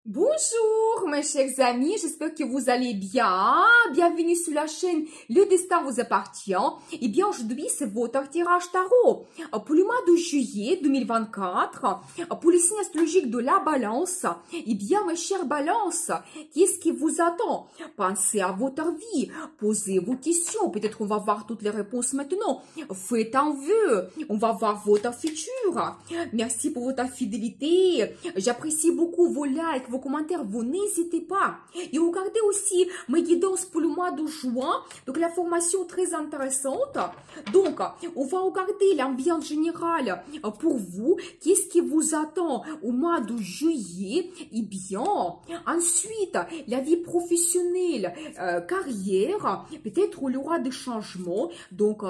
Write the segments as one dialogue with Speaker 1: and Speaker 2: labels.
Speaker 1: Bonjour mes chers amis, j'espère que vous allez bien. Bienvenue sur la chaîne Le Destin vous appartient. Et bien aujourd'hui c'est votre tirage tarot pour le mois de juillet 2024 pour les signes astrologiques de la balance. Et bien mes chers balances, qu'est-ce qui vous attend? Pensez à votre vie, posez vos questions, peut-être on va voir toutes les réponses maintenant. Faites un vœu, on va voir votre futur. Merci pour votre fidélité, j'apprécie beaucoup vos likes, vos commentaires, vous n'hésitez pas. Et regardez aussi mes guidances pour le mois de juin. Donc, la formation très intéressante. Donc, on va regarder l'ambiance générale pour vous. Qu'est-ce qui vous attend au mois de juillet? Eh bien, ensuite, la vie professionnelle, carrière. Peut-être il y aura des changements. Donc,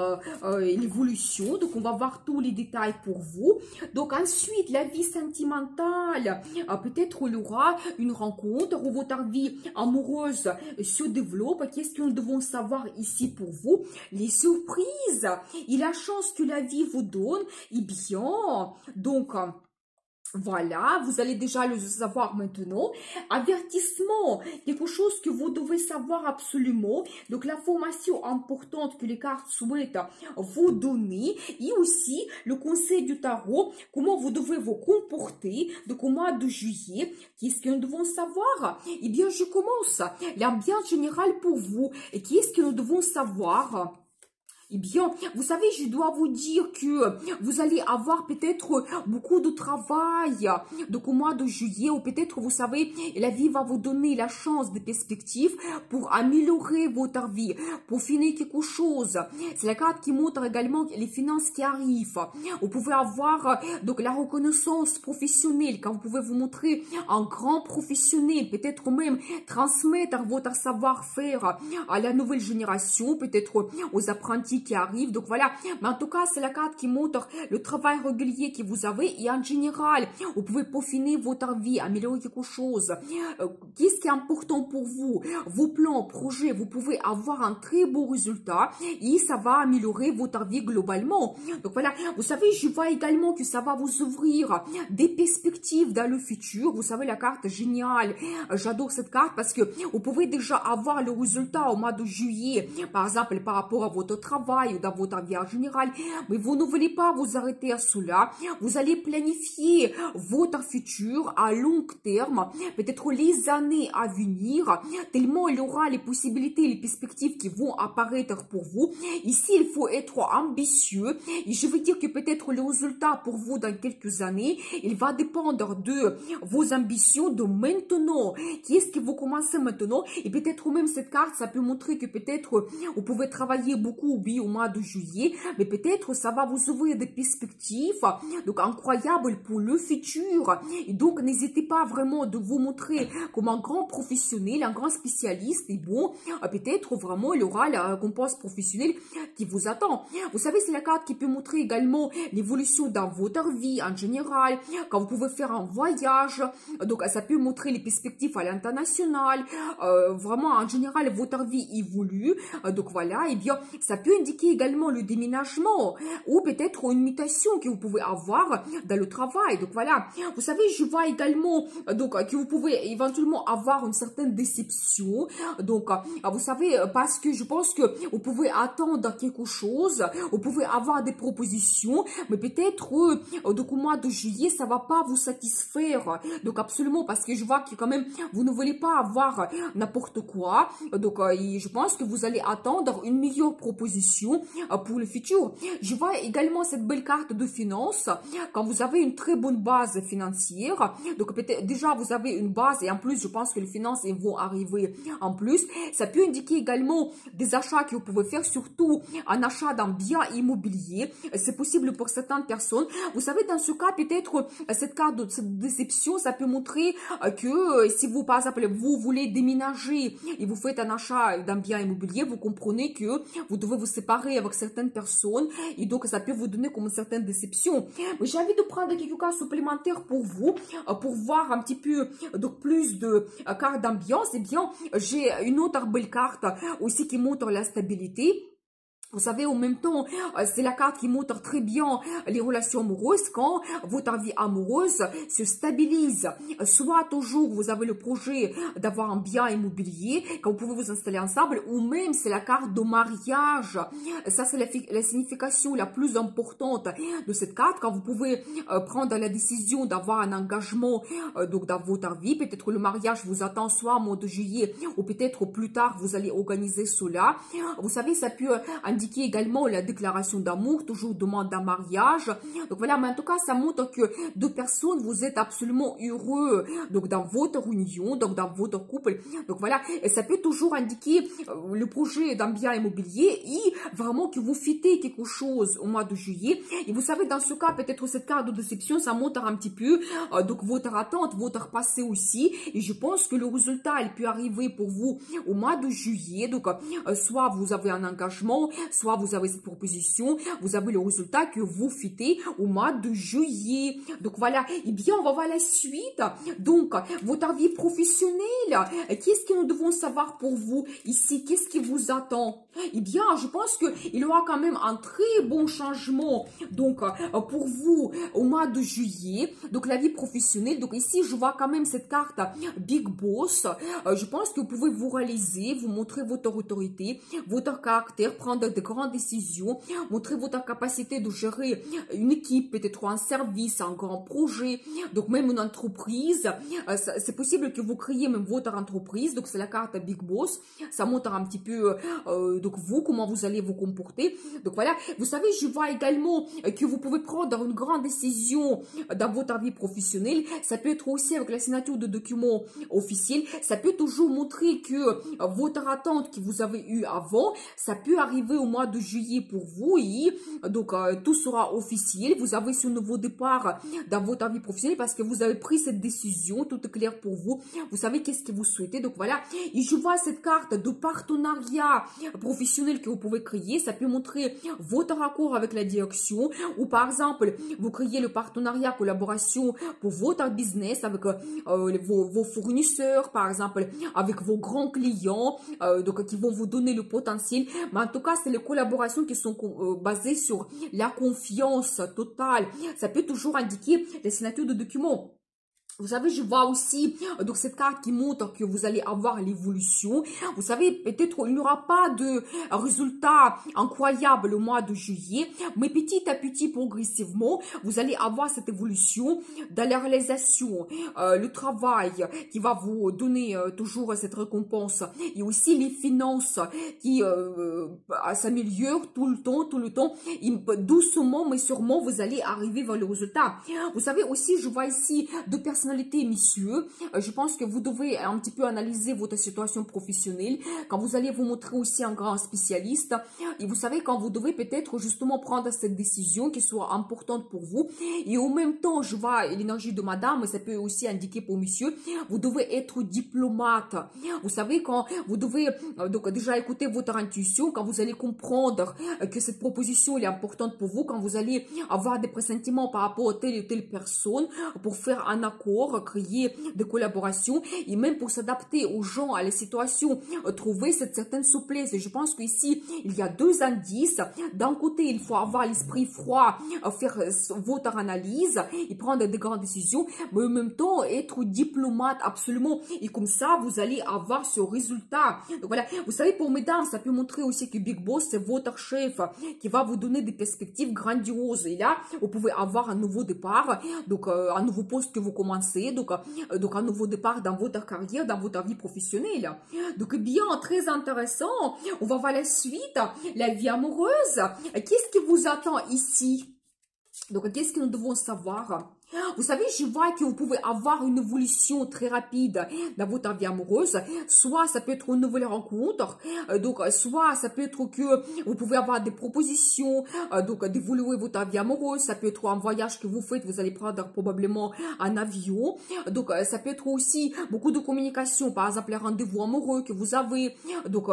Speaker 1: l'évolution. Donc, on va voir tous les détails pour vous. Donc, ensuite, la vie sentimentale. Peut-être il y aura une rencontre où votre vie amoureuse se développe. Qu'est-ce que nous devons savoir ici pour vous? Les surprises et la chance que la vie vous donne. Eh bien, donc... Voilà, vous allez déjà le savoir maintenant. Avertissement, quelque chose que vous devez savoir absolument. Donc, l'information importante que les cartes souhaitent vous donner. Et aussi, le conseil du tarot, comment vous devez vous comporter. Donc, au mois de juillet, qu'est-ce que nous devons savoir? Eh bien, je commence. L'ambiance générale pour vous. Et qu'est-ce que nous devons savoir? Eh bien, vous savez, je dois vous dire que vous allez avoir peut-être beaucoup de travail. Donc, au mois de juillet, ou peut-être, vous savez, la vie va vous donner la chance, des perspectives pour améliorer votre vie, pour finir quelque chose. C'est la carte qui montre également les finances qui arrivent. Vous pouvez avoir donc la reconnaissance professionnelle, quand vous pouvez vous montrer un grand professionnel, peut-être même transmettre votre savoir-faire à la nouvelle génération, peut-être aux apprentis qui arrive. Donc voilà, mais en tout cas c'est la carte qui montre le travail régulier que vous avez et en général vous pouvez peaufiner votre vie, améliorer quelque chose. Qu'est-ce qui est important pour vous? Vos plans, projets, vous pouvez avoir un très beau résultat et ça va améliorer votre vie globalement. Donc voilà, vous savez, je vois également que ça va vous ouvrir des perspectives dans le futur. Vous savez, la carte géniale, j'adore cette carte parce que vous pouvez déjà avoir le résultat au mois de juillet, par exemple par rapport à votre travail ou dans votre vie en général, mais vous ne voulez pas vous arrêter à cela. Vous allez planifier votre futur à long terme, peut-être les années à venir, tellement il y aura les possibilités, les perspectives qui vont apparaître pour vous. Ici, il faut être ambitieux et je veux dire que peut-être le résultat pour vous dans quelques années, il va dépendre de vos ambitions de maintenant. Qu'est-ce que vous commencez maintenant? Et peut-être même cette carte, ça peut montrer que peut-être vous pouvez travailler beaucoup, oui, au mois de juillet, mais peut-être ça va vous ouvrir des perspectives donc incroyables pour le futur. Et donc n'hésitez pas vraiment de vous montrer comme un grand professionnel, un grand spécialiste. Et bon, peut-être vraiment il y aura la récompense professionnelle qui vous attend. Vous savez, c'est la carte qui peut montrer également l'évolution dans votre vie en général, quand vous pouvez faire un voyage. Donc ça peut montrer les perspectives à l'international. Vraiment en général votre vie évolue. Donc voilà, et bien ça peut indiquer également le déménagement ou peut-être une mutation que vous pouvez avoir dans le travail. Donc voilà, vous savez, je vois également donc que vous pouvez éventuellement avoir une certaine déception. Donc vous savez, parce que je pense que vous pouvez attendre quelque chose, vous pouvez avoir des propositions, mais peut-être donc au mois de juillet ça va pas vous satisfaire. Donc absolument, parce que je vois que quand même vous ne voulez pas avoir n'importe quoi. Donc je pense que vous allez attendre une meilleure proposition pour le futur. Je vois également cette belle carte de finance. Quand vous avez une très bonne base financière, donc peut-être déjà vous avez une base et en plus je pense que les finances vont arriver en plus. Ça peut indiquer également des achats que vous pouvez faire, surtout un achat d'un bien immobilier. C'est possible pour certaines personnes. Vous savez, dans ce cas, peut-être cette carte de cette déception, ça peut montrer que si vous, par exemple, vous voulez déménager et vous faites un achat d'un bien immobilier, vous comprenez que vous devez vous séparer avec certaines personnes et donc ça peut vous donner comme une certaine déception. Mais j'ai envie de prendre quelques cas supplémentaires pour vous, pour voir un petit peu donc plus de cartes d'ambiance. Eh bien, j'ai une autre belle carte aussi qui montre la stabilité. Vous savez, en même temps, c'est la carte qui montre très bien les relations amoureuses quand votre vie amoureuse se stabilise. Soit toujours vous avez le projet d'avoir un bien immobilier, quand vous pouvez vous installer ensemble, ou même c'est la carte de mariage. Ça, c'est la signification la plus importante de cette carte, quand vous pouvez prendre la décision d'avoir un engagement donc dans votre vie. Peut-être le mariage vous attend soit au mois de juillet, ou peut-être plus tard vous allez organiser cela. Vous savez, ça peut indiquer également la déclaration d'amour, toujours demande d'un mariage. Donc voilà, mais en tout cas, ça montre que deux personnes, vous êtes absolument heureux donc dans votre union, donc dans votre couple. Donc voilà, et ça peut toujours indiquer le projet d'un bien immobilier et vraiment que vous fêtez quelque chose au mois de juillet. Et vous savez, dans ce cas, peut-être cette carte de déception, ça montre un petit peu donc votre attente, votre passé aussi. Et je pense que le résultat, il peut arriver pour vous au mois de juillet. Donc soit vous avez un engagement, soit vous avez cette proposition, vous avez le résultat que vous fêtez au mois de juillet. Donc voilà, et bien on va voir la suite. Donc votre vie professionnelle, qu'est-ce que nous devons savoir pour vous ici? Qu'est-ce qui vous attend? Eh bien, je pense qu'il y aura quand même un très bon changement donc pour vous au mois de juillet. Donc la vie professionnelle, donc ici je vois quand même cette carte Big Boss. Je pense que vous pouvez vous réaliser, vous montrer votre autorité, votre caractère, prendre de grandes décisions, montrer votre capacité de gérer une équipe, peut-être un service, un grand projet, donc même une entreprise. C'est possible que vous créiez même votre entreprise, donc c'est la carte Big Boss. Ça montre un petit peu donc vous, comment vous allez vous comporter. Donc voilà, vous savez, je vois également que vous pouvez prendre une grande décision dans votre vie professionnelle. Ça peut être aussi avec la signature de documents officiels. Ça peut toujours montrer que votre attente que vous avez eue avant, ça peut arriver au mois de juillet pour vous. Et donc tout sera officiel. Vous avez ce nouveau départ dans votre vie professionnelle parce que vous avez pris cette décision. Tout est clair pour vous. Vous savez qu'est-ce que vous souhaitez. Donc voilà, et je vois cette carte de partenariat professionnel que vous pouvez créer. Ça peut montrer votre accord avec la direction, ou par exemple vous créez le partenariat, collaboration pour votre business avec vos fournisseurs, par exemple avec vos grands clients, donc qui vont vous donner le potentiel. Mais en tout cas, c'est les collaborations qui sont basées sur la confiance totale. Ça peut toujours indiquer les signatures de documents. Vous savez, je vois aussi donc cette carte qui montre que vous allez avoir l'évolution. Vous savez, peut-être il n'y aura pas de résultat incroyable au mois de juillet, mais petit à petit, progressivement, vous allez avoir cette évolution dans la réalisation, le travail qui va vous donner toujours cette récompense, et aussi les finances qui s'améliorent tout le temps, et doucement mais sûrement, vous allez arriver vers le résultat. Vous savez aussi, je vois ici deux personnes, messieurs, je pense que vous devez un petit peu analyser votre situation professionnelle quand vous allez vous montrer aussi un grand spécialiste. Et vous savez, quand vous devez peut-être justement prendre cette décision qui soit importante pour vous. Et en même temps, je vois l'énergie de madame, ça peut aussi indiquer pour monsieur, vous devez être diplomate. Vous savez, quand vous devez donc déjà écouter votre intuition, quand vous allez comprendre que cette proposition est importante pour vous, quand vous allez avoir des pressentiments par rapport à telle ou telle personne pour faire un accord, créer des collaborations et même pour s'adapter aux gens, à la situation, trouver cette certaine souplesse. Et je pense qu'ici, il y a deux indices. D'un côté, il faut avoir l'esprit froid, faire votre analyse et prendre des grandes décisions, mais en même temps, être diplomate absolument. Et comme ça, vous allez avoir ce résultat. Donc voilà, vous savez, pour mesdames, ça peut montrer aussi que Big Boss, c'est votre chef qui va vous donner des perspectives grandioses. Et là, vous pouvez avoir un nouveau départ, donc un nouveau poste que vous commencez, donc un nouveau départ dans votre carrière, dans votre vie professionnelle. Donc bien, très intéressant. On va voir la suite, la vie amoureuse. Qu'est-ce qui vous attend ici? Donc qu'est-ce que nous devons savoir? Vous savez, je vois que vous pouvez avoir une évolution très rapide dans votre vie amoureuse. Soit ça peut être une nouvelle rencontre, donc soit ça peut être que vous pouvez avoir des propositions, donc d'évoluer votre vie amoureuse. Ça peut être un voyage que vous faites, vous allez prendre probablement un avion. Donc ça peut être aussi beaucoup de communication, par exemple les rendez-vous amoureux que vous avez, donc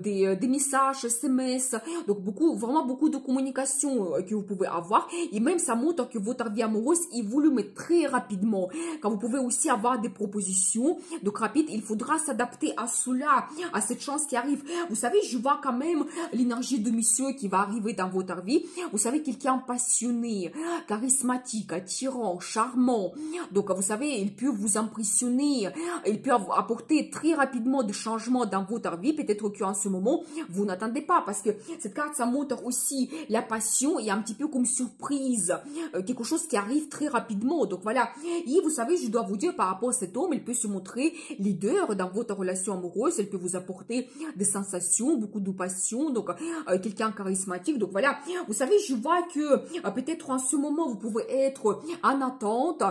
Speaker 1: des messages, SMS, donc vraiment beaucoup de communication que vous pouvez avoir. Et même ça montre que votre vie amoureuse, il évolue, mais très rapidement. Quand vous pouvez aussi avoir des propositions, donc rapide, il faudra s'adapter à cela, à cette chance qui arrive. Vous savez, je vois quand même l'énergie de monsieur qui va arriver dans votre vie. Vous savez, quelqu'un passionné, charismatique, attirant, charmant. Donc, vous savez, il peut vous impressionner, il peut apporter très rapidement des changements dans votre vie. Peut-être qu'en ce moment, vous n'attendez pas, parce que cette carte, ça montre aussi la passion et un petit peu comme surprise, quelque chose qui arrive très rapidement. Donc voilà, et vous savez, je dois vous dire par rapport à cet homme, il peut se montrer leader dans votre relation amoureuse, il peut vous apporter des sensations, beaucoup de passion, donc quelqu'un charismatique. Donc voilà, vous savez, je vois que peut-être en ce moment, vous pouvez être en attente,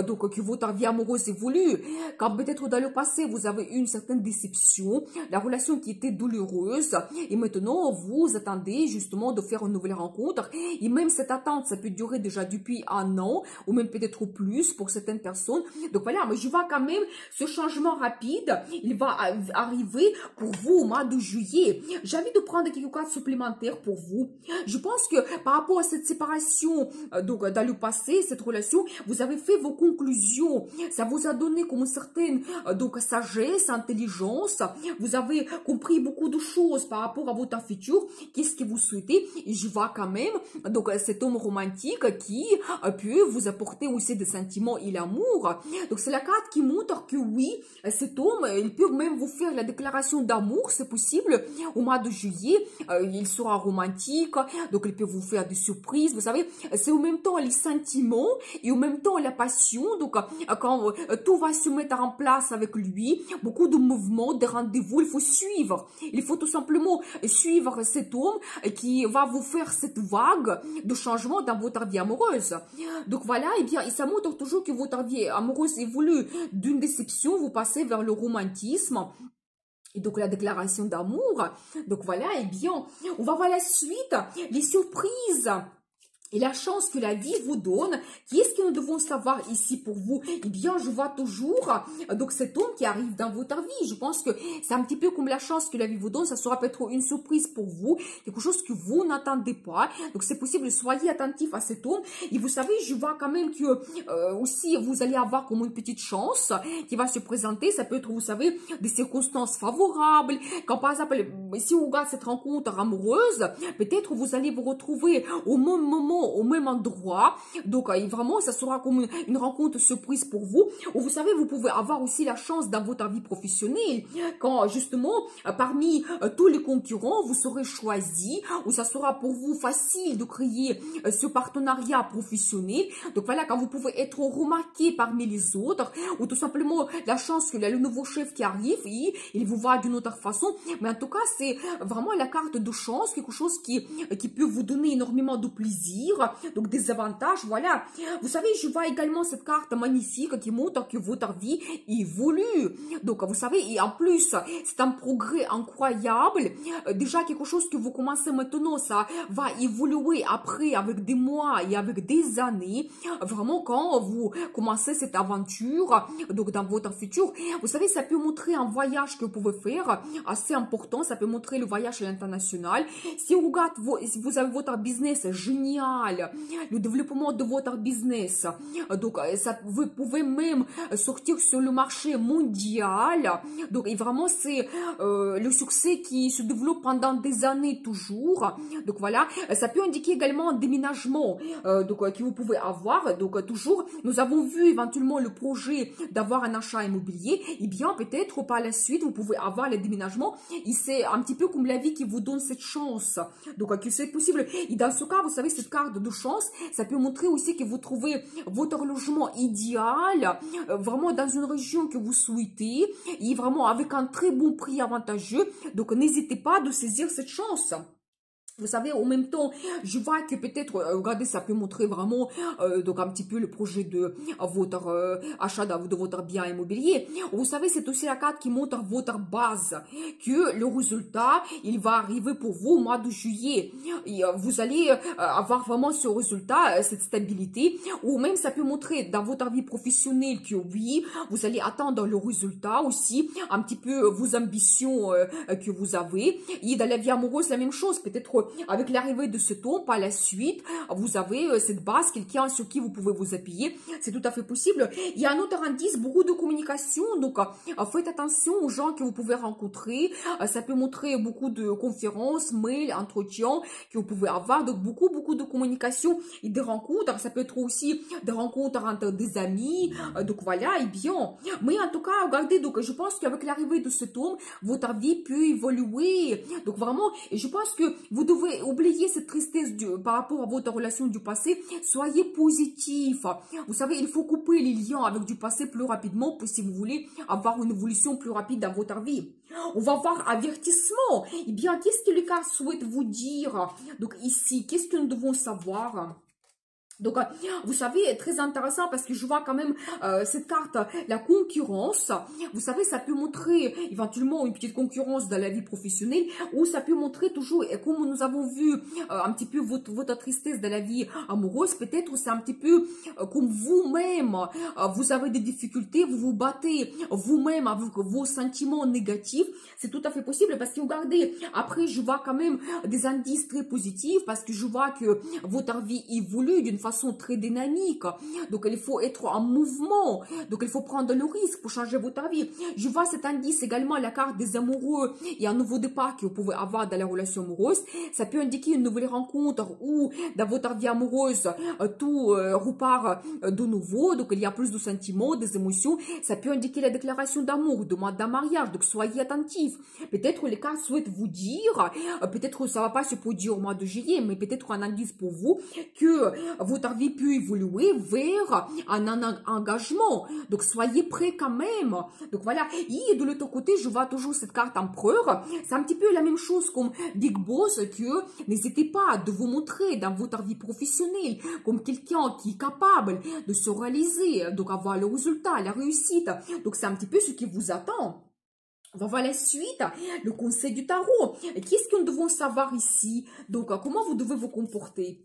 Speaker 1: donc que votre vie amoureuse évolue, quand peut-être dans le passé, vous avez eu une certaine déception, la relation qui était douloureuse, et maintenant, vous attendez justement de faire une nouvelle rencontre, et même cette attente, ça peut durer déjà depuis un an, ou même peut-être plus pour certaines personnes. Donc voilà, mais je vois quand même ce changement rapide, il va arriver pour vous au mois de juillet. J'ai envie de prendre quelques cartes supplémentaires pour vous. Je pense que par rapport à cette séparation, donc dans le passé, cette relation, vous avez fait vos conclusions. Ça vous a donné comme une certaine donc sagesse, intelligence. Vous avez compris beaucoup de choses par rapport à votre futur. Qu'est-ce que vous souhaitez? Et je vois quand même donc cet homme romantique qui peut vous apporter aussi des sentiments et l'amour. Donc c'est la carte qui montre que oui, cet homme, il peut même vous faire la déclaration d'amour, c'est possible, au mois de juillet. Il sera romantique, donc il peut vous faire des surprises. Vous savez, c'est en même temps les sentiments et en même temps la passion. Donc quand tout va se mettre en place avec lui, beaucoup de mouvements, de rendez-vous, il faut suivre. Il faut tout simplement suivre cet homme qui va vous faire cette vague de changement dans votre vie amoureuse. Donc voilà, et bien, et ça montre toujours que votre vie amoureuse évolue d'une déception, vous passez vers le romantisme. Et donc la déclaration d'amour. Donc voilà, et bien, on va voir la suite, les surprises. Et la chance que la vie vous donne, qu'est-ce que nous devons savoir ici pour vous? Eh bien, je vois toujours donc cet homme qui arrive dans votre vie. Je pense que c'est un petit peu comme la chance que la vie vous donne. Ça sera peut-être une surprise pour vous, quelque chose que vous n'attendez pas. Donc, c'est possible, soyez attentif à cet homme. Et vous savez, je vois quand même que aussi, vous allez avoir comme une petite chance qui va se présenter. Ça peut être, vous savez, des circonstances favorables. Quand, par exemple, si on regarde cette rencontre amoureuse, peut-être vous allez vous retrouver au même moment, au même endroit. Donc, vraiment, ça sera comme une rencontre surprise pour vous. Ou vous savez, vous pouvez avoir aussi la chance dans votre vie professionnelle. Quand, justement, parmi tous les concurrents, vous serez choisi. Ou ça sera pour vous facile de créer ce partenariat professionnel. Donc, voilà, quand vous pouvez être remarqué parmi les autres. Ou tout simplement, la chance que le nouveau chef qui arrive, il vous voit d'une autre façon. Mais en tout cas, c'est vraiment la carte de chance, quelque chose qui peut vous donner énormément de plaisir. Donc des avantages, voilà. Vous savez, je vois également cette carte magnifique qui montre que votre vie évolue. Donc vous savez, et en plus, c'est un progrès incroyable. Déjà quelque chose que vous commencez maintenant, ça va évoluer après avec des mois et avec des années. Vraiment quand vous commencez cette aventure, donc dans votre futur, vous savez, ça peut montrer un voyage que vous pouvez faire assez important. Ça peut montrer le voyage à l'international. Si on regarde, si vous avez votre business génial, le développement de votre business. Donc, ça, vous pouvez même sortir sur le marché mondial. Donc, et vraiment, c'est le succès qui se développe pendant des années toujours. Donc, voilà. Ça peut indiquer également un déménagement que vous pouvez avoir. Donc, toujours, nous avons vu éventuellement le projet d'avoir un achat immobilier. Et bien, peut-être par la suite, vous pouvez avoir le déménagement. Et c'est un petit peu comme la vie qui vous donne cette chance. Donc, que c'est possible. Et dans ce cas, vous savez, cette carte de chance, ça peut montrer aussi que vous trouvez votre logement idéal, vraiment dans une région que vous souhaitez, et vraiment avec un très bon prix avantageux. Donc, n'hésitez pas de saisir cette chance. Vous savez, en même temps, je vois que peut-être, regardez, ça peut montrer vraiment donc un petit peu le projet de votre achat de votre bien immobilier. Vous savez, c'est aussi la carte qui montre votre base, que le résultat, il va arriver pour vous au mois de juillet. Et, vous allez avoir vraiment ce résultat, cette stabilité, ou même ça peut montrer dans votre vie professionnelle que oui, vous allez attendre le résultat aussi, un petit peu vos ambitions que vous avez. Et dans la vie amoureuse, la même chose, peut-être avec l'arrivée de cet homme, par la suite, vous avez cette base, quelqu'un sur qui vous pouvez vous appuyer. C'est tout à fait possible. Il y a un autre indice, beaucoup de communication. Donc, faites attention aux gens que vous pouvez rencontrer. Ça peut montrer beaucoup de conférences, mails, entretiens que vous pouvez avoir. Donc, beaucoup de communication et des rencontres. Ça peut être aussi des rencontres entre des amis. Donc, voilà, et bien. Mais en tout cas, regardez, donc, je pense qu'avec l'arrivée de cet homme, votre vie peut évoluer. Donc, vraiment, et je pense que vous devez oublier cette tristesse par rapport à votre relation du passé. Soyez positif. Vous savez, il faut couper les liens avec du passé plus rapidement pour si vous voulez avoir une évolution plus rapide dans votre vie. On va voir avertissement. Eh bien, qu'est-ce que le cas souhaite vous dire? Donc ici, qu'est-ce que nous devons savoir? Donc, vous savez, très intéressant parce que je vois quand même cette carte, la concurrence. Vous savez, ça peut montrer éventuellement une petite concurrence dans la vie professionnelle ou ça peut montrer toujours, comme nous avons vu un petit peu votre tristesse dans la vie amoureuse, peut-être c'est un petit peu comme vous-même, vous avez des difficultés, vous vous battez vous-même avec vos sentiments négatifs. C'est tout à fait possible parce que regardez, après je vois quand même des indices très positifs parce que je vois que votre vie évolue d'une façon très dynamique. Donc, il faut être en mouvement. Donc, il faut prendre le risque pour changer votre vie. Je vois cet indice également, la carte des amoureux et un nouveau départ que vous pouvez avoir dans la relation amoureuse. Ça peut indiquer une nouvelle rencontre ou dans votre vie amoureuse, tout repart de nouveau. Donc, il y a plus de sentiments, des émotions. Ça peut indiquer la déclaration d'amour, demande d'un mariage. Donc, soyez attentifs. Peut-être les cartes souhaitent vous dire, peut-être ça va pas se produire au mois de juillet, mais peut-être un indice pour vous que votre vie peut évoluer vers un engagement. Donc, soyez prêts quand même. Donc, voilà. Et de l'autre côté, je vois toujours cette carte empereur. C'est un petit peu la même chose comme Big Boss que n'hésitez pas de vous montrer dans votre vie professionnelle comme quelqu'un qui est capable de se réaliser, donc avoir le résultat, la réussite. Donc, c'est un petit peu ce qui vous attend. On va voir la suite, le conseil du tarot. Qu'est-ce que nous devons savoir ici? Donc, comment vous devez vous comporter?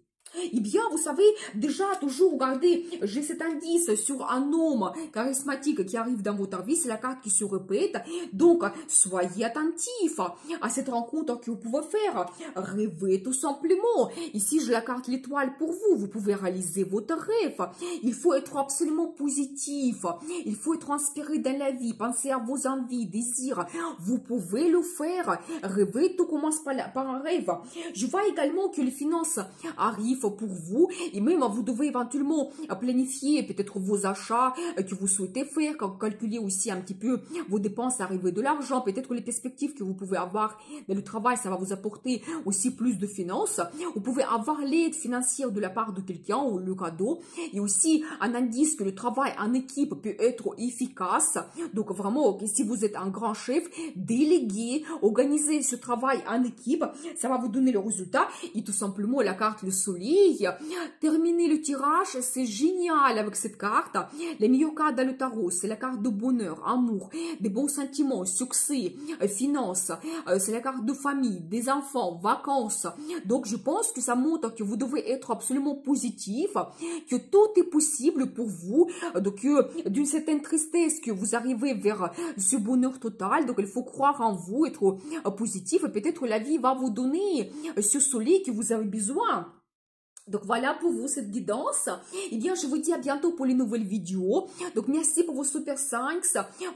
Speaker 1: Eh bien, vous savez, déjà, toujours, regardez, j'ai cet indice sur un homme charismatique qui arrive dans votre vie, c'est la carte qui se répète. Donc, soyez attentifs à cette rencontre que vous pouvez faire. Rêvez tout simplement. Ici, j'ai la carte l'étoile pour vous. Vous pouvez réaliser votre rêve. Il faut être absolument positif. Il faut être inspiré dans la vie. Pensez à vos envies, désirs. Vous pouvez le faire. Rêver, tout commence par un rêve. Je vois également que les finances arrivent pour vous et même vous devez éventuellement planifier peut-être vos achats que vous souhaitez faire, calculer aussi un petit peu vos dépenses, arriver de l'argent, peut-être les perspectives que vous pouvez avoir dans le travail, ça va vous apporter aussi plus de finances. Vous pouvez avoir l'aide financière de la part de quelqu'un ou le cadeau et aussi un indice que le travail en équipe peut être efficace. Donc vraiment, si vous êtes un grand chef, déléguez, organisez ce travail en équipe, ça va vous donner le résultat et tout simplement la carte le soleil. Terminer le tirage, c'est génial avec cette carte. Les meilleures cartes dans le tarot, c'est la carte de bonheur, amour, des bons sentiments, succès, finances. C'est la carte de famille, des enfants, vacances. Donc, je pense que ça montre que vous devez être absolument positif, que tout est possible pour vous. Donc, d'une certaine tristesse, que vous arrivez vers ce bonheur total. Donc, il faut croire en vous, être positif. Peut-être la vie va vous donner ce soleil que vous avez besoin. Donc voilà pour vous cette guidance. Eh bien, je vous dis à bientôt pour les nouvelles vidéos. Donc merci pour vos super 5.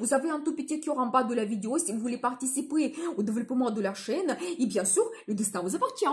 Speaker 1: Vous avez un tout petit cœur en bas de la vidéo si vous voulez participer au développement de la chaîne. Et bien sûr, le destin vous appartient.